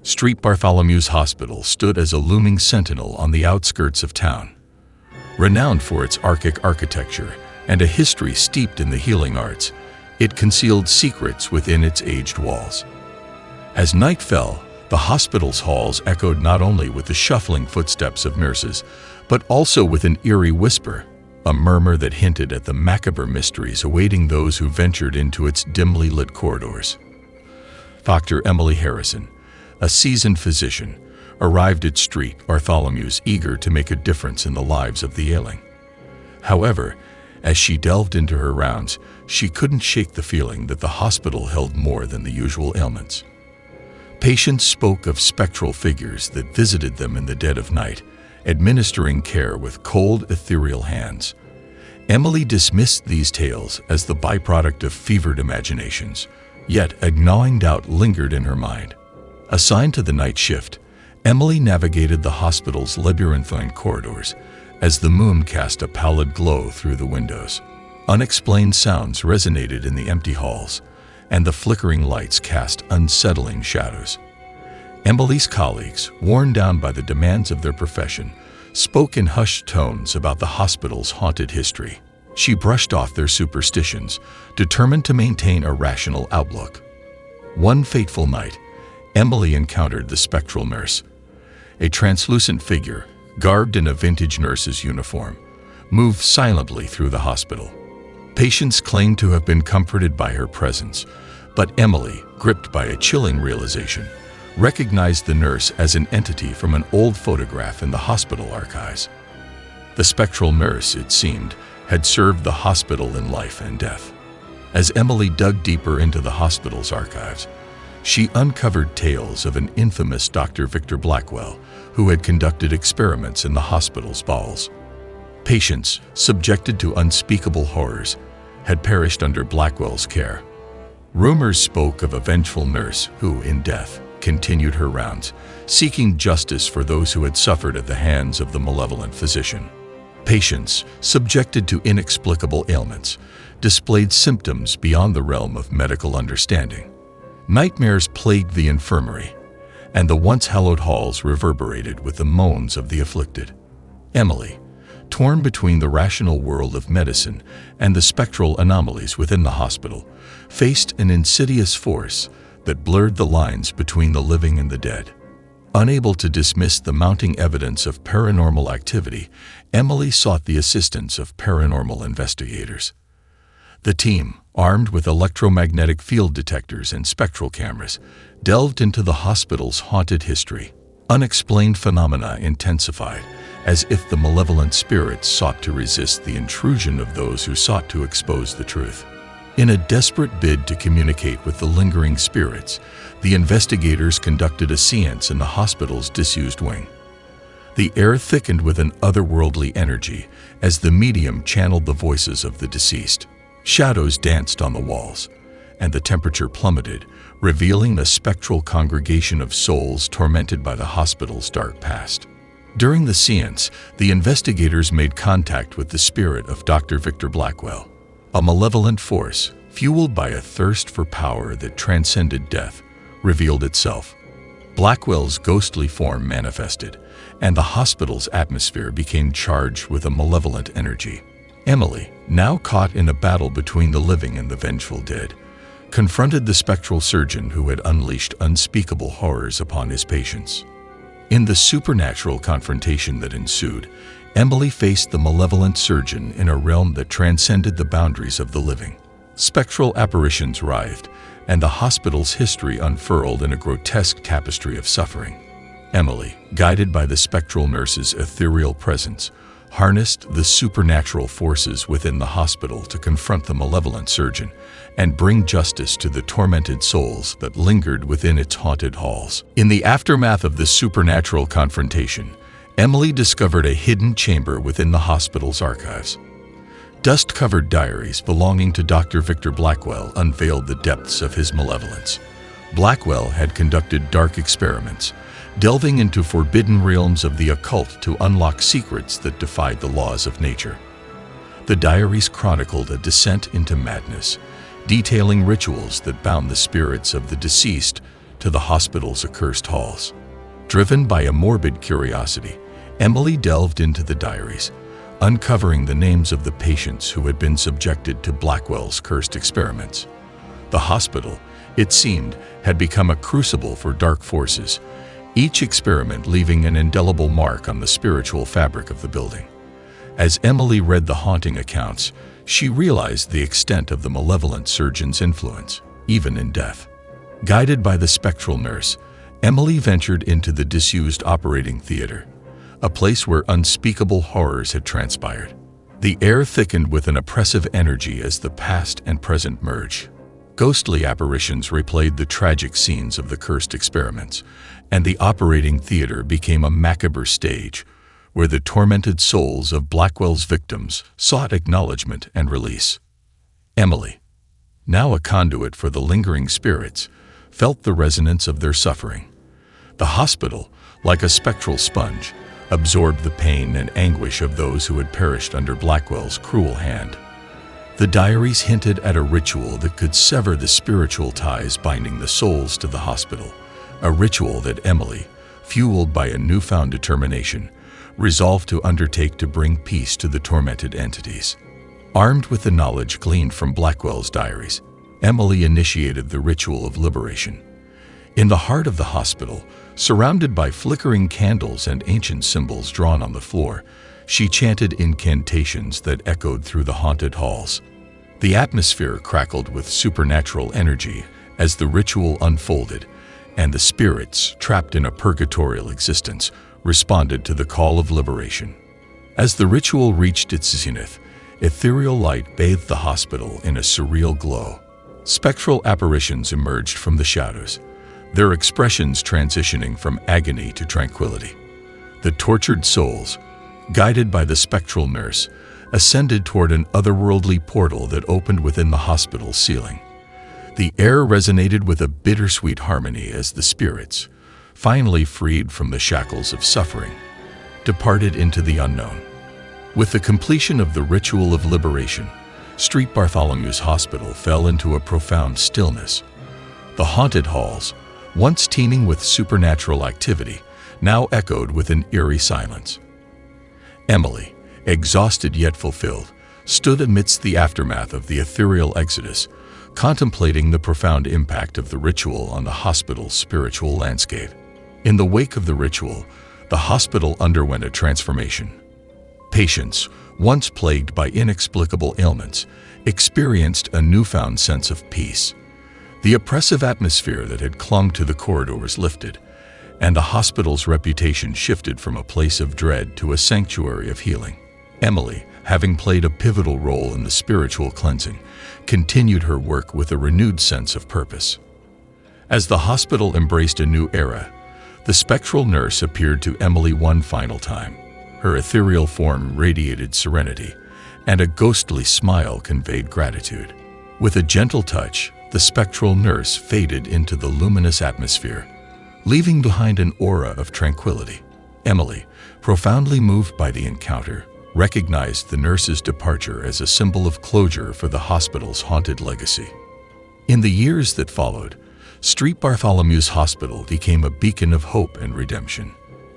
Street Bartholomew's Hospital stood as a looming sentinel on the outskirts of town. Renowned for its archaic architecture and a history steeped in the healing arts, it concealed secrets within its aged walls. As night fell, the hospital's halls echoed not only with the shuffling footsteps of nurses, but also with an eerie whisper, a murmur that hinted at the macabre mysteries awaiting those who ventured into its dimly lit corridors. Dr. Emily Harrison, a seasoned physician, arrived at Street Bartholomew's eager to make a difference in the lives of the ailing. However, as she delved into her rounds, she couldn't shake the feeling that the hospital held more than the usual ailments. Patients spoke of spectral figures that visited them in the dead of night, administering care with cold, ethereal hands. Emily dismissed these tales as the byproduct of fevered imaginations, yet a gnawing doubt lingered in her mind. Assigned to the night shift, Emily navigated the hospital's labyrinthine corridors as the moon cast a pallid glow through the windows. Unexplained sounds resonated in the empty halls, and the flickering lights cast unsettling shadows. Emily's colleagues, worn down by the demands of their profession, spoke in hushed tones about the hospital's haunted history. She brushed off their superstitions, determined to maintain a rational outlook. One fateful night, Emily encountered the spectral nurse, a translucent figure, garbed in a vintage nurse's uniform, moved silently through the hospital. Patients claimed to have been comforted by her presence, but Emily, gripped by a chilling realization, recognized the nurse as an entity from an old photograph in the hospital archives. The spectral nurse, it seemed, had served the hospital in life and death. As Emily dug deeper into the hospital's archives, she uncovered tales of an infamous Dr. Victor Blackwell who had conducted experiments in the hospital's bowels. Patients, subjected to unspeakable horrors, had perished under Blackwell's care. Rumors spoke of a vengeful nurse who, in death, continued her rounds, seeking justice for those who had suffered at the hands of the malevolent physician. Patients, subjected to inexplicable ailments, displayed symptoms beyond the realm of medical understanding. Nightmares plagued the infirmary, and the once hallowed halls reverberated with the moans of the afflicted. Emily, torn between the rational world of medicine and the spectral anomalies within the hospital, faced an insidious force that blurred the lines between the living and the dead. Unable to dismiss the mounting evidence of paranormal activity, Emily sought the assistance of paranormal investigators. The team, armed with electromagnetic field detectors and spectral cameras, delved into the hospital's haunted history. Unexplained phenomena intensified, as if the malevolent spirits sought to resist the intrusion of those who sought to expose the truth. In a desperate bid to communicate with the lingering spirits, the investigators conducted a seance in the hospital's disused wing. The air thickened with an otherworldly energy as the medium channeled the voices of the deceased. Shadows danced on the walls, and the temperature plummeted, revealing a spectral congregation of souls tormented by the hospital's dark past. During the seance, the investigators made contact with the spirit of Dr. Victor Blackwell, a malevolent force, fueled by a thirst for power that transcended death, revealed itself. Blackwell's ghostly form manifested, and the hospital's atmosphere became charged with a malevolent energy. Emily, now caught in a battle between the living and the vengeful dead, confronted the spectral surgeon who had unleashed unspeakable horrors upon his patients. In the supernatural confrontation that ensued, Emily faced the malevolent surgeon in a realm that transcended the boundaries of the living. Spectral apparitions writhed, and the hospital's history unfurled in a grotesque tapestry of suffering. Emily, guided by the spectral nurse's ethereal presence, harnessed the supernatural forces within the hospital to confront the malevolent surgeon and bring justice to the tormented souls that lingered within its haunted halls. In the aftermath of the supernatural confrontation, Emily discovered a hidden chamber within the hospital's archives. Dust-covered diaries belonging to Dr. Victor Blackwell unveiled the depths of his malevolence. Blackwell had conducted dark experiments, delving into forbidden realms of the occult to unlock secrets that defied the laws of nature. The diaries chronicled a descent into madness, detailing rituals that bound the spirits of the deceased to the hospital's accursed halls. Driven by a morbid curiosity, Emily delved into the diaries, uncovering the names of the patients who had been subjected to Blackwell's cursed experiments. The hospital, it seemed, had become a crucible for dark forces, each experiment leaving an indelible mark on the spiritual fabric of the building. As Emily read the haunting accounts, she realized the extent of the malevolent surgeon's influence, even in death. Guided by the spectral nurse, Emily ventured into the disused operating theater, a place where unspeakable horrors had transpired. The air thickened with an oppressive energy as the past and present merged. Ghostly apparitions replayed the tragic scenes of the cursed experiments, and the operating theater became a macabre stage where the tormented souls of Blackwell's victims sought acknowledgement and release. Emily, now a conduit for the lingering spirits, felt the resonance of their suffering. The hospital, like a spectral sponge, absorbed the pain and anguish of those who had perished under Blackwell's cruel hand. The diaries hinted at a ritual that could sever the spiritual ties binding the souls to the hospital, a ritual that Emily, fueled by a newfound determination, resolved to undertake to bring peace to the tormented entities. Armed with the knowledge gleaned from Blackwell's diaries, Emily initiated the ritual of liberation. In the heart of the hospital, surrounded by flickering candles and ancient symbols drawn on the floor, she chanted incantations that echoed through the haunted halls. The atmosphere crackled with supernatural energy as the ritual unfolded, and the spirits, trapped in a purgatorial existence, responded to the call of liberation. As the ritual reached its zenith, ethereal light bathed the hospital in a surreal glow. Spectral apparitions emerged from the shadows, their expressions transitioning from agony to tranquility. The tortured souls, guided by the spectral nurse, ascended toward an otherworldly portal that opened within the hospital's ceiling. The air resonated with a bittersweet harmony as the spirits, finally freed from the shackles of suffering, departed into the unknown. With the completion of the ritual of liberation, St. Bartholomew's Hospital fell into a profound stillness. The haunted halls, once teeming with supernatural activity, now echoed with an eerie silence. Emily, exhausted yet fulfilled, stood amidst the aftermath of the ethereal exodus, contemplating the profound impact of the ritual on the hospital's spiritual landscape. In the wake of the ritual, the hospital underwent a transformation. Patients, once plagued by inexplicable ailments, experienced a newfound sense of peace. The oppressive atmosphere that had clung to the corridors lifted, and the hospital's reputation shifted from a place of dread to a sanctuary of healing. Emily, having played a pivotal role in the spiritual cleansing, continued her work with a renewed sense of purpose. As the hospital embraced a new era, the spectral nurse appeared to Emily one final time. Her ethereal form radiated serenity, and a ghostly smile conveyed gratitude. With a gentle touch, the spectral nurse faded into the luminous atmosphere, leaving behind an aura of tranquility. Emily, profoundly moved by the encounter, recognized the nurse's departure as a symbol of closure for the hospital's haunted legacy. In the years that followed, St. Bartholomew's Hospital became a beacon of hope and redemption.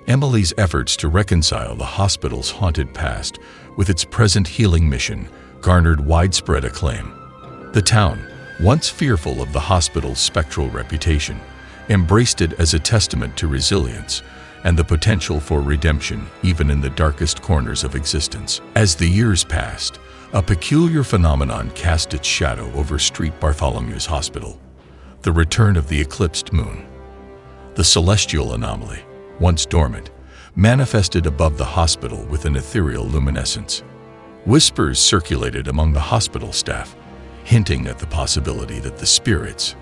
Emily's efforts to reconcile the hospital's haunted past with its present healing mission garnered widespread acclaim. The town, once fearful of the hospital's spectral reputation, embraced it as a testament to resilience and the potential for redemption even in the darkest corners of existence. As the years passed, a peculiar phenomenon cast its shadow over St. Bartholomew's Hospital: the return of the eclipsed moon. The celestial anomaly, once dormant, manifested above the hospital with an ethereal luminescence. Whispers circulated among the hospital staff, hinting at the possibility that the spirits,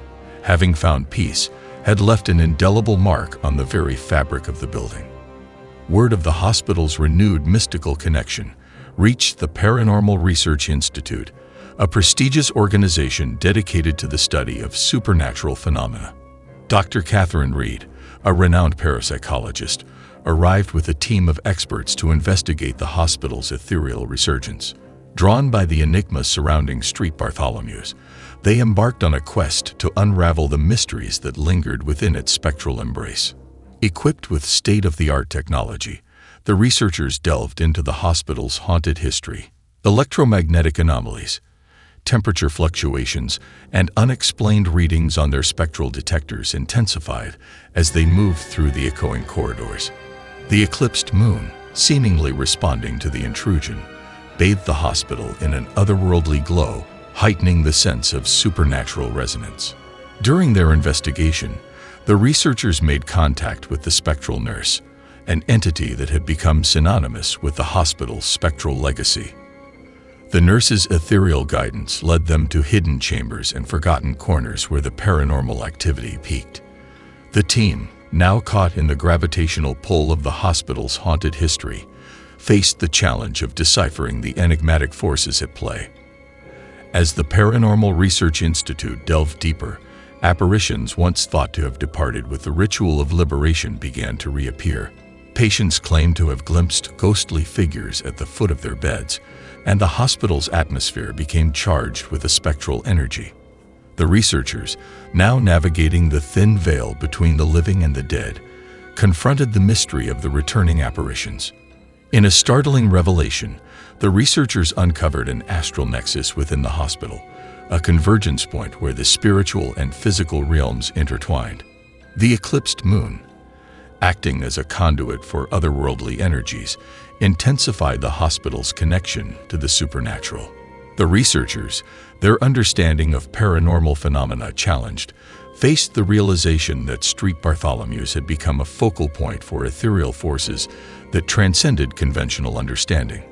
having found peace, had left an indelible mark on the very fabric of the building. Word of the hospital's renewed mystical connection reached the Paranormal Research Institute, a prestigious organization dedicated to the study of supernatural phenomena. Dr. Catherine Reed, a renowned parapsychologist, arrived with a team of experts to investigate the hospital's ethereal resurgence. Drawn by the enigma surrounding Street Bartholomew's, they embarked on a quest to unravel the mysteries that lingered within its spectral embrace. Equipped with state-of-the-art technology, the researchers delved into the hospital's haunted history. Electromagnetic anomalies, temperature fluctuations, and unexplained readings on their spectral detectors intensified as they moved through the echoing corridors. The eclipsed moon, seemingly responding to the intrusion, bathed the hospital in an otherworldly glow, heightening the sense of supernatural resonance. During their investigation, the researchers made contact with the spectral nurse, an entity that had become synonymous with the hospital's spectral legacy. The nurse's ethereal guidance led them to hidden chambers and forgotten corners where the paranormal activity peaked. The team, now caught in the gravitational pull of the hospital's haunted history, faced the challenge of deciphering the enigmatic forces at play. As the Paranormal Research Institute delved deeper, apparitions once thought to have departed with the ritual of liberation began to reappear. Patients claimed to have glimpsed ghostly figures at the foot of their beds, and the hospital's atmosphere became charged with a spectral energy. The researchers, now navigating the thin veil between the living and the dead, confronted the mystery of the returning apparitions. In a startling revelation, the researchers uncovered an astral nexus within the hospital, a convergence point where the spiritual and physical realms intertwined. The eclipsed moon, acting as a conduit for otherworldly energies, intensified the hospital's connection to the supernatural. The researchers, their understanding of paranormal phenomena challenged, faced the realization that Street Bartholomew's had become a focal point for ethereal forces that transcended conventional understanding.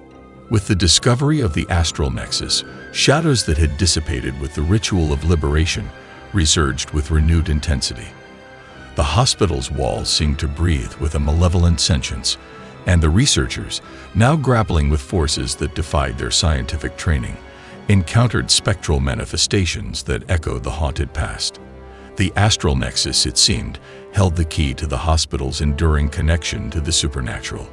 With the discovery of the astral nexus, shadows that had dissipated with the ritual of liberation resurged with renewed intensity. The hospital's walls seemed to breathe with a malevolent sentience, and the researchers, now grappling with forces that defied their scientific training, encountered spectral manifestations that echoed the haunted past. The astral nexus, it seemed, held the key to the hospital's enduring connection to the supernatural.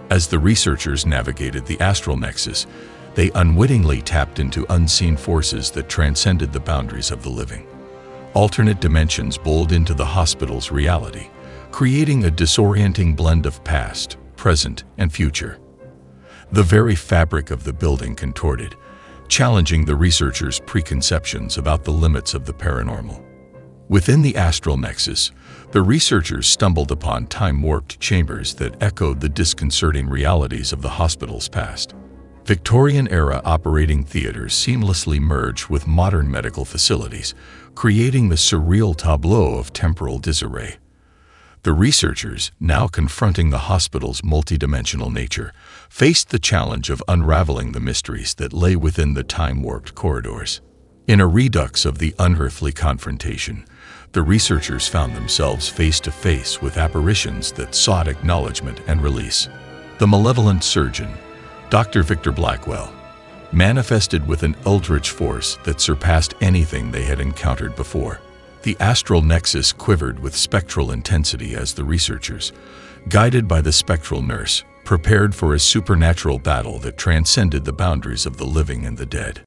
As the researchers navigated the astral nexus, they unwittingly tapped into unseen forces that transcended the boundaries of the living. Alternate dimensions bowled into the hospital's reality, creating a disorienting blend of past, present, and future. The very fabric of the building contorted, challenging the researchers' preconceptions about the limits of the paranormal. Within the astral nexus, the researchers stumbled upon time-warped chambers that echoed the disconcerting realities of the hospital's past. Victorian-era operating theaters seamlessly merged with modern medical facilities, creating the surreal tableau of temporal disarray. The researchers, now confronting the hospital's multidimensional nature, faced the challenge of unraveling the mysteries that lay within the time-warped corridors. In a redux of the unearthly confrontation, the researchers found themselves face-to-face with apparitions that sought acknowledgement and release. The malevolent surgeon, Dr. Victor Blackwell, manifested with an eldritch force that surpassed anything they had encountered before. The astral nexus quivered with spectral intensity as the researchers, guided by the spectral nurse, prepared for a supernatural battle that transcended the boundaries of the living and the dead.